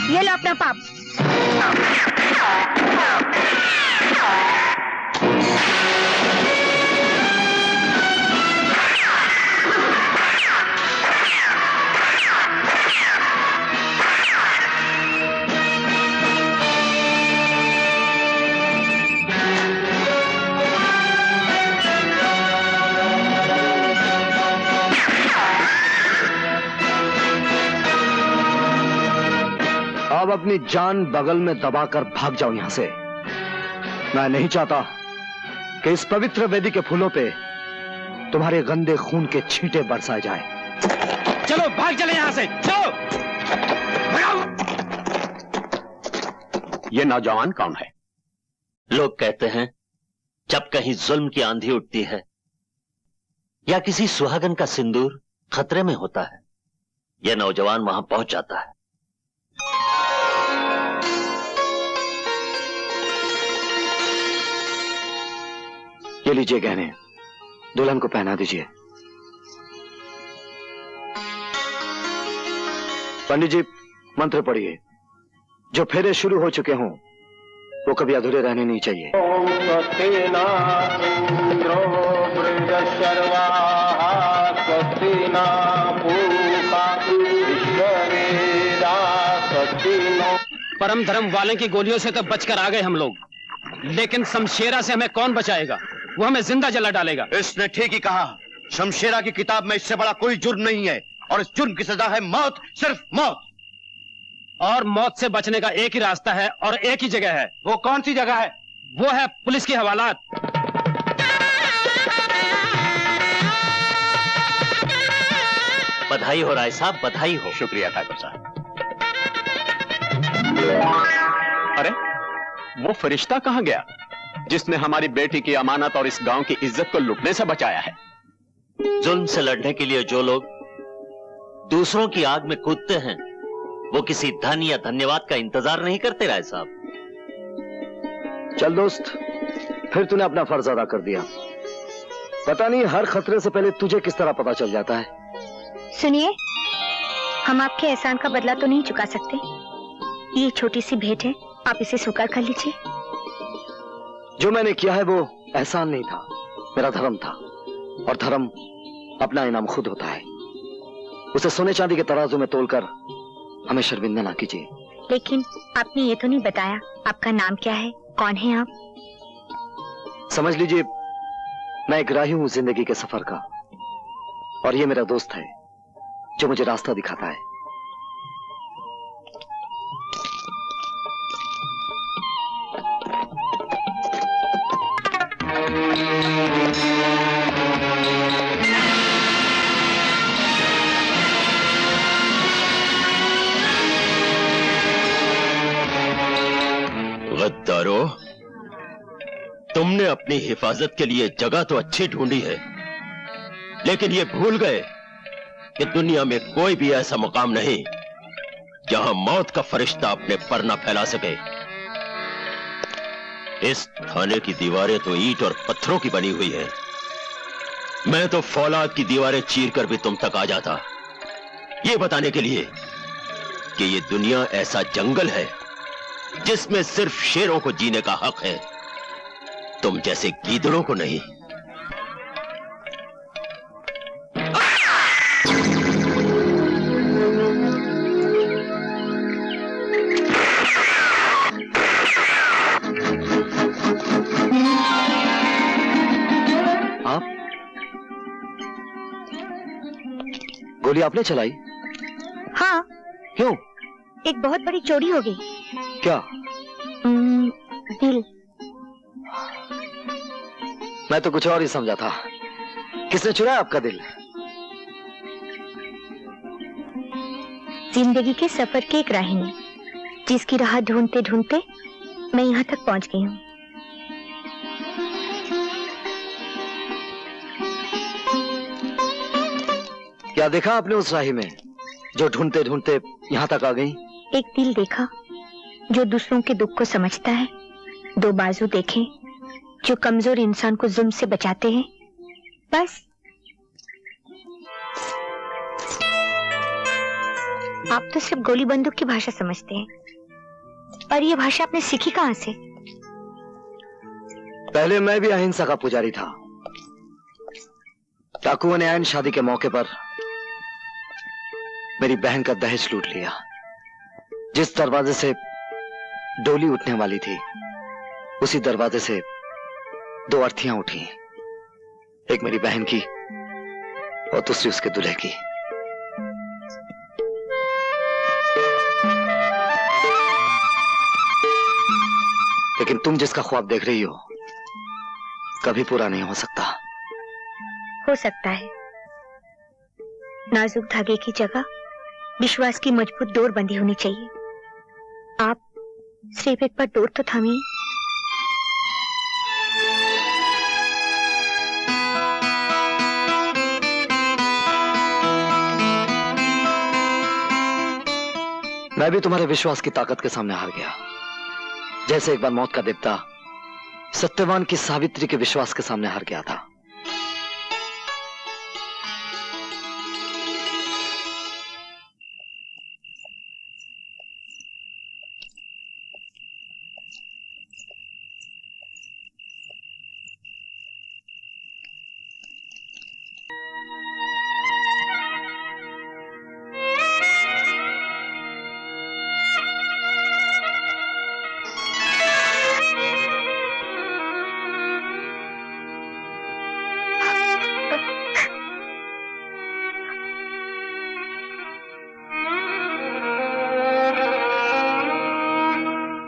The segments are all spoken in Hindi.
ये लो अपना पाप। अब अपनी जान बगल में दबाकर भाग जाओ यहां से। मैं नहीं चाहता कि इस पवित्र वेदी के फूलों पे तुम्हारे गंदे खून के छींटे बरसाए जाए। चलो भाग चले यहां से, चलो। ये नौजवान कौन है? लोग कहते हैं जब कहीं जुल्म की आंधी उठती है या किसी सुहागन का सिंदूर खतरे में होता है, यह नौजवान वहां पहुंच जाता है। ये लीजिए गहने, दुल्हन को पहना दीजिए। पंडित जी मंत्र पढ़िए। जो फेरे शुरू हो चुके हों वो कभी अधूरे रहने नहीं चाहिए। परम धर्म वाले की गोलियों से तो बचकर आ गए हम लोग, लेकिन शमशेरा से हमें कौन बचाएगा? वो हमें जिंदा जला डालेगा। इसने ठीक ही कहा। शमशेरा की किताब में इससे बड़ा कोई जुर्म नहीं है और इस जुर्म की सजा है मौत, सिर्फ मौत। और मौत से बचने का एक ही रास्ता है और एक ही जगह है। वो कौन सी जगह है? वो है पुलिस की हवालात। बधाई हो राय साहब, बधाई हो। शुक्रिया ठाकुर साहब। अरे वो फरिश्ता कहां गया जिसने हमारी बेटी की अमानत और इस गांव की इज्जत को लुटने से बचाया है? जुल्म से लड़ने के लिए जो लोग दूसरों की आग में कूदते हैं वो किसी धन या धन्यवाद का इंतजार नहीं करते राय साहब। चल दोस्त, फिर तूने अपना फर्ज अदा कर दिया। पता नहीं हर खतरे से पहले तुझे किस तरह पता चल जाता है। सुनिए, हम आपके एहसान का बदला तो नहीं चुका सकते। ये छोटी सी भेंट है, आप इसे स्वीकार कर लीजिए। जो मैंने किया है वो एहसान नहीं था, मेरा धर्म था। और धर्म अपना इनाम खुद होता है। उसे सोने चांदी के तराजू में तोलकर हमें शर्मिंदा ना कीजिए। लेकिन आपने ये तो नहीं बताया आपका नाम क्या है, कौन है आप? समझ लीजिए मैं एक राही हूं जिंदगी के सफर का, और ये मेरा दोस्त है जो मुझे रास्ता दिखाता है। गद्दारो, तुमने अपनी हिफाजत के लिए जगह तो अच्छी ढूंढी है, लेकिन ये भूल गए कि दुनिया में कोई भी ऐसा मुकाम नहीं जहां मौत का फरिश्ता अपने पर न फैला सके। इस थाने की दीवारें तो ईंट और पत्थरों की बनी हुई है। मैं तो फौलाद की दीवारें चीरकर भी तुम तक आ जाता, ये बताने के लिए कि ये दुनिया ऐसा जंगल है जिसमें सिर्फ शेरों को जीने का हक है, तुम जैसे गीदड़ों को नहीं। आप? गोली आपने चलाई? हाँ। क्यों? एक बहुत बड़ी चोरी हो गई। क्या? दिल। मैं तो कुछ और ही समझा था। किसने चुराया आपका दिल? जिंदगी के सफर की एक राहिनी, जिसकी राह ढूंढते ढूंढते मैं यहाँ तक पहुंच गई हूँ। क्या देखा आपने उस राही में जो ढूंढते ढूंढते यहाँ तक आ गई? एक दिल देखा जो दूसरों के दुख को समझता है, दो बाजू देखें, जो कमजोर इंसान को जुल्म से बचाते हैं। बस आप तो सिर्फ गोली बंदूक की भाषा समझते हैं, और ये भाषा आपने सीखी कहां से? पहले मैं भी अहिंसा का पुजारी था। डाकुओं ने ऐन शादी के मौके पर मेरी बहन का दहेज लूट लिया। जिस दरवाजे से डोली उठने वाली थी, उसी दरवाजे से दो अर्थियां उठी, एक मेरी बहन की और दूसरी उसके दूल्हे की। लेकिन तुम जिसका ख्वाब देख रही हो कभी पूरा नहीं हो सकता। हो सकता है। नाजुक धागे की जगह विश्वास की मजबूत डोर बंधी होनी चाहिए। आप सिर्फ एक बार डोर तो थामिए। मैं भी तुम्हारे विश्वास की ताकत के सामने हार गया, जैसे एक बार मौत का देवता सत्यवान की सावित्री के विश्वास के सामने हार गया था।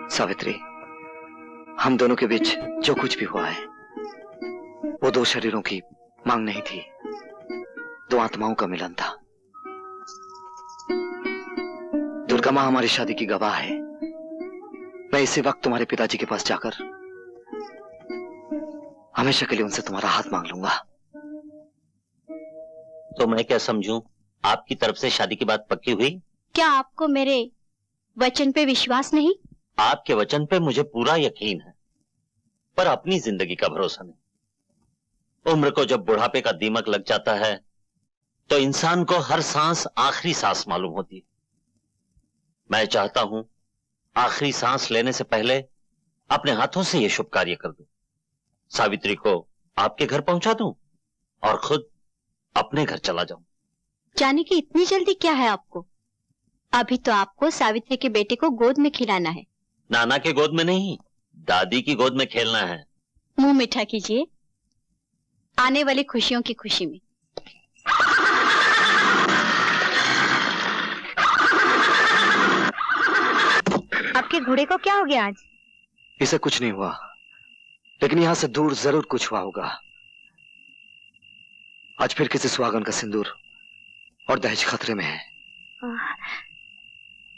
सावित्री, हम दोनों के बीच जो कुछ भी हुआ है वो दो शरीरों की मांग नहीं थी, दो आत्माओं का मिलन था। दुर्गा मां हमारी शादी की गवाह है। मैं इसी वक्त तुम्हारे पिताजी के पास जाकर हमेशा के लिए उनसे तुम्हारा हाथ मांग लूंगा। तो मैं क्या समझूं, आपकी तरफ से शादी की बात पक्की हुई? क्या आपको मेरे वचन पे विश्वास नहीं? आपके वचन पे मुझे पूरा यकीन है, पर अपनी जिंदगी का भरोसा नहीं। उम्र को जब बुढ़ापे का दीमक लग जाता है तो इंसान को हर सांस आखिरी सांस मालूम होती है। मैं चाहता हूं आखिरी सांस लेने से पहले अपने हाथों से यह शुभ कार्य कर दूं। सावित्री को आपके घर पहुंचा दूं और खुद अपने घर चला जाऊं। जाने की इतनी जल्दी क्या है आपको? अभी तो आपको सावित्री के बेटे को गोद में खिलाना है। नाना के गोद में नहीं, दादी की गोद में खेलना है। मुंह मीठा कीजिए, आने वाली खुशियों की खुशी में। आपके घोड़े को क्या हो गया आज? इसे कुछ नहीं हुआ, लेकिन यहां से दूर जरूर कुछ हुआ होगा। आज फिर किसी सुहागन का सिंदूर और दहेज खतरे में है।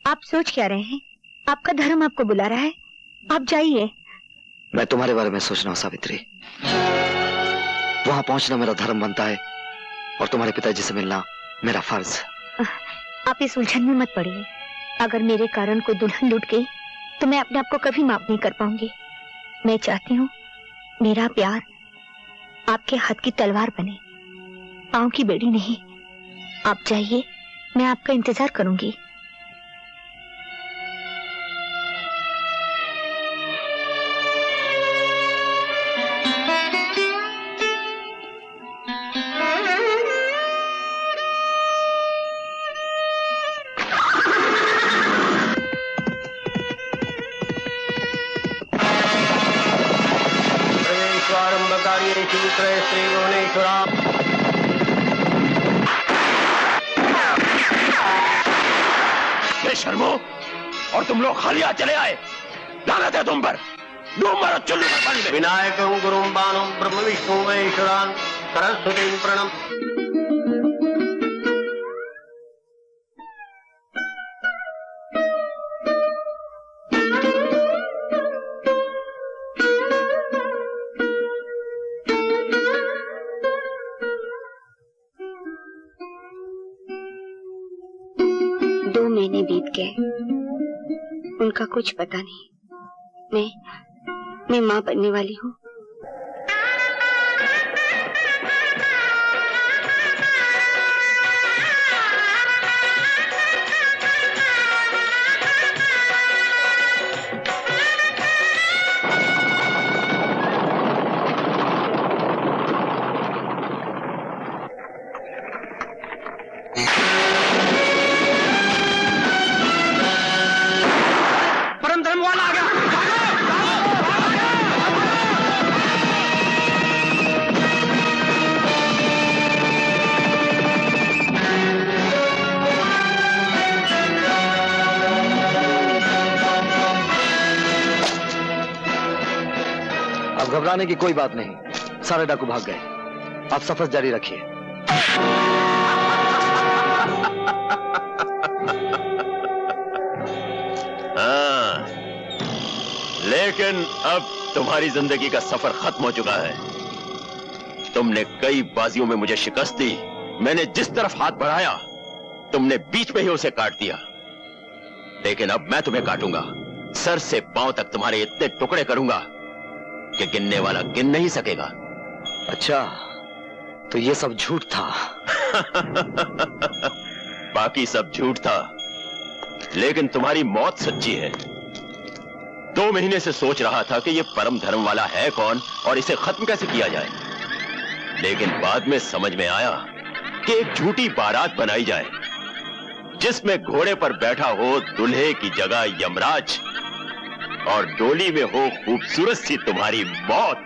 आप सोच क्या रहे हैं? आपका धर्म आपको बुला रहा है, आप जाइए। मैं तुम्हारे बारे में सोच रहा हूं सावित्री। वहां पहुंचना मेरा धर्म बनता है और तुम्हारे पिताजी से मिलना मेरा फर्ज। आप इस उलझन में मत पड़िए। अगर मेरे कारण कोई दुल्हन लूट गई तो मैं अपने आप को कभी माफ नहीं कर पाऊंगी। मैं चाहती हूँ मेरा प्यार आपके हाथ की तलवार बने, पांव की बेड़ी नहीं। आप जाइए, मैं आपका इंतजार करूंगी। शर्मो, और तुम लोग खाली हाथ चले आए। लानत है तुम पर। डूब मारो चुल्लू में पानी में। विनायकं गुरुं बाणं ब्रह्म विष्णु महेश्वरान् सरस्वतीं प्रणम। महीने बीत गए। उनका कुछ पता नहीं। मैं माँ बनने वाली हूँ। परम धर्म वाला आ गया। अब घबराने की कोई बात नहीं, सारे डाकू भाग गए। आप सफर जारी रखिए। हाँ, लेकिन अब तुम्हारी जिंदगी का सफर खत्म हो चुका है। तुमने कई बाजियों में मुझे शिकस्त दी। मैंने जिस तरफ हाथ बढ़ाया तुमने बीच में ही उसे काट दिया। लेकिन अब मैं तुम्हें काटूंगा, सर से पांव तक तुम्हारे इतने टुकड़े करूंगा कि गिनने वाला गिन नहीं सकेगा। अच्छा, तो ये सब झूठ था। बाकी सब झूठ था, लेकिन तुम्हारी मौत सच्ची है। 2 महीने से सोच रहा था कि ये परम धर्म वाला है कौन और इसे खत्म कैसे किया जाए, लेकिन बाद में समझ में आया कि एक झूठी बारात बनाई जाए जिसमें घोड़े पर बैठा हो दूल्हे की जगह यमराज और डोली में हो खूबसूरत सी तुम्हारी मौत।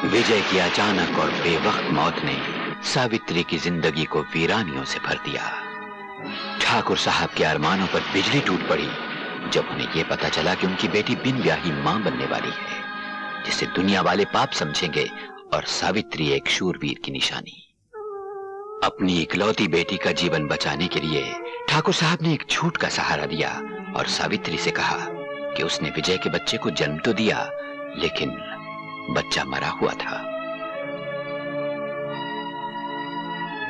विजय की अचानक और बेवक्त मौत ने सावित्री की जिंदगी को वीरानियों से भर दिया। ठाकुर साहब के अरमानों पर बिजली टूट पड़ी जब उन्हें यह पता चला कि उनकी बेटी बिन ब्याही मां बनने वाली है, जिसे दुनिया वाले पाप समझेंगे और सावित्री एक शूरवीर की निशानी। अपनी इकलौती बेटी का जीवन बचाने के लिए ठाकुर साहब ने एक झूठ का सहारा दिया और सावित्री से कहा कि उसने विजय के बच्चे को जन्म तो दिया, लेकिन बच्चा मरा हुआ था।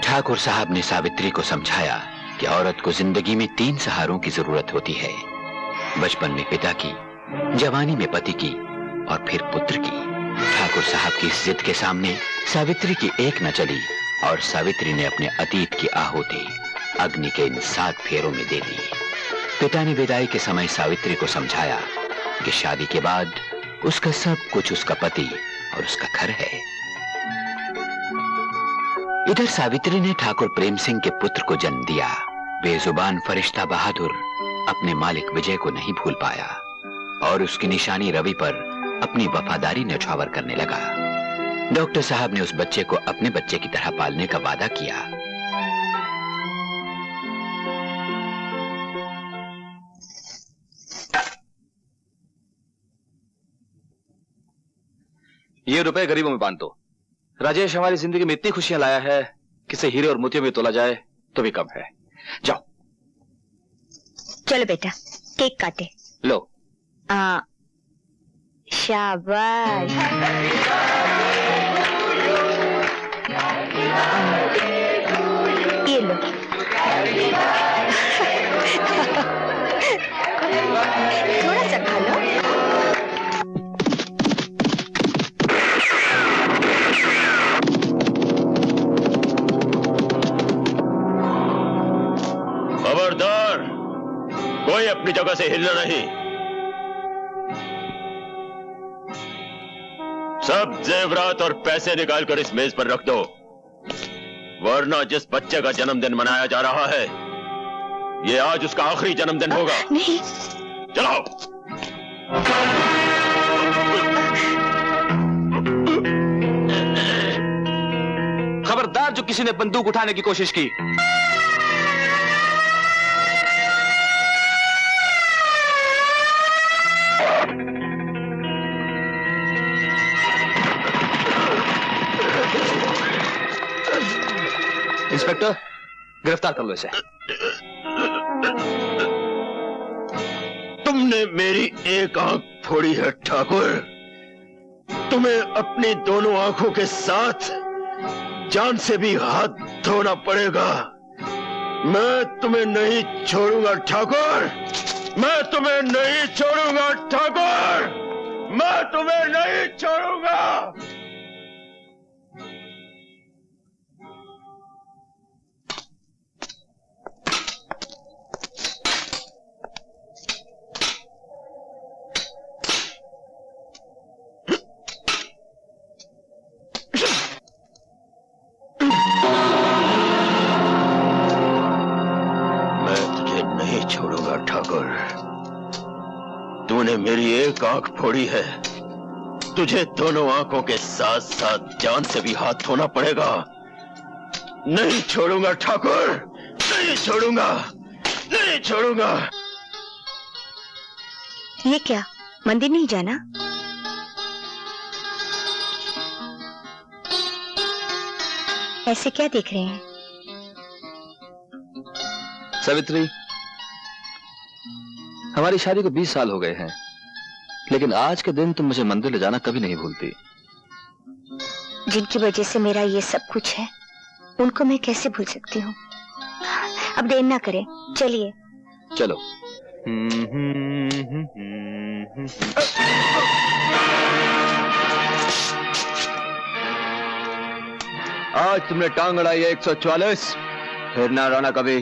ठाकुर साहब ने सावित्री को समझाया कि औरत को जिंदगी में 3 सहारों की जरूरत होती है, बचपन में पिता की, जवानी में पति की और फिर पुत्र की। ठाकुर साहब की इस जिद के सामने सावित्री की एक न चली और सावित्री ने अपने अतीत की आहुति अग्नि के इन 7 फेरों में दे दी। पिता ने विदाई के समय सावित्री को समझाया कि शादी के बाद उसका सब कुछ उसका पति और उसका घर है। इधर सावित्री ने ठाकुर प्रेम सिंह के पुत्र को जन्म दिया। बेजुबान फरिश्ता बहादुर अपने मालिक विजय को नहीं भूल पाया और उसकी निशानी रवि पर अपनी वफादारी न्यौछावर करने लगा। डॉक्टर साहब ने उस बच्चे को अपने बच्चे की तरह पालने का वादा किया। ये रुपए गरीबों में बांट दो। राजेश हमारी जिंदगी में इतनी खुशियां लाया है कि इसे हीरे और मोतियों में तोला जाए तो भी कम है। जाओ। चलो बेटा, केक काटे। लो। शाबाश। ये लो। थोड़ा सा खा लो। कोई अपनी जगह से हिलना नहीं। सब जेवरात और पैसे निकालकर इस मेज पर रख दो, वरना जिस बच्चे का जन्मदिन मनाया जा रहा है, ये आज उसका आखिरी जन्मदिन होगा। नहीं। चलो। खबरदार जो किसी ने बंदूक उठाने की कोशिश की। इंस्पेक्टर, गिरफ्तार कर लो इसे। तुमने मेरी एक आंख फोड़ी है ठाकुर। तुम्हें अपनी दोनों आंखों के साथ जान से भी हाथ धोना पड़ेगा। मैं तुम्हें नहीं छोड़ूंगा ठाकुर, मैं तुम्हें नहीं छोड़ूंगा ठाकुर, मैं तुम्हें नहीं छोड़ूंगा। तूने मेरी एक आंख फोड़ी है, तुझे दोनों आंखों के साथ साथ जान से भी हाथ धोना पड़ेगा। नहीं छोड़ूंगा ठाकुर, नहीं छोड़ूंगा, नहीं छोड़ूंगा। ये क्या, मंदिर नहीं जाना? ऐसे क्या देख रहे हैं? सावित्री, हमारी शादी को 20 साल हो गए हैं, लेकिन आज के दिन तुम मुझे मंदिर ले जाना कभी नहीं भूलती। जिनकी वजह से मेरा ये सब कुछ है, उनको मैं कैसे भूल सकती हूँ? अब देर ना करें, चलिए। चलो। आज तुमने टांग अड़ाई है 144, फिर ना रोना कभी,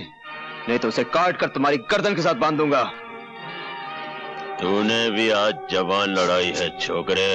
नहीं तो उसे काट कर तुम्हारी गर्दन के साथ बांध दूंगा। तूने भी आज जवान लड़ाई है छोकरे।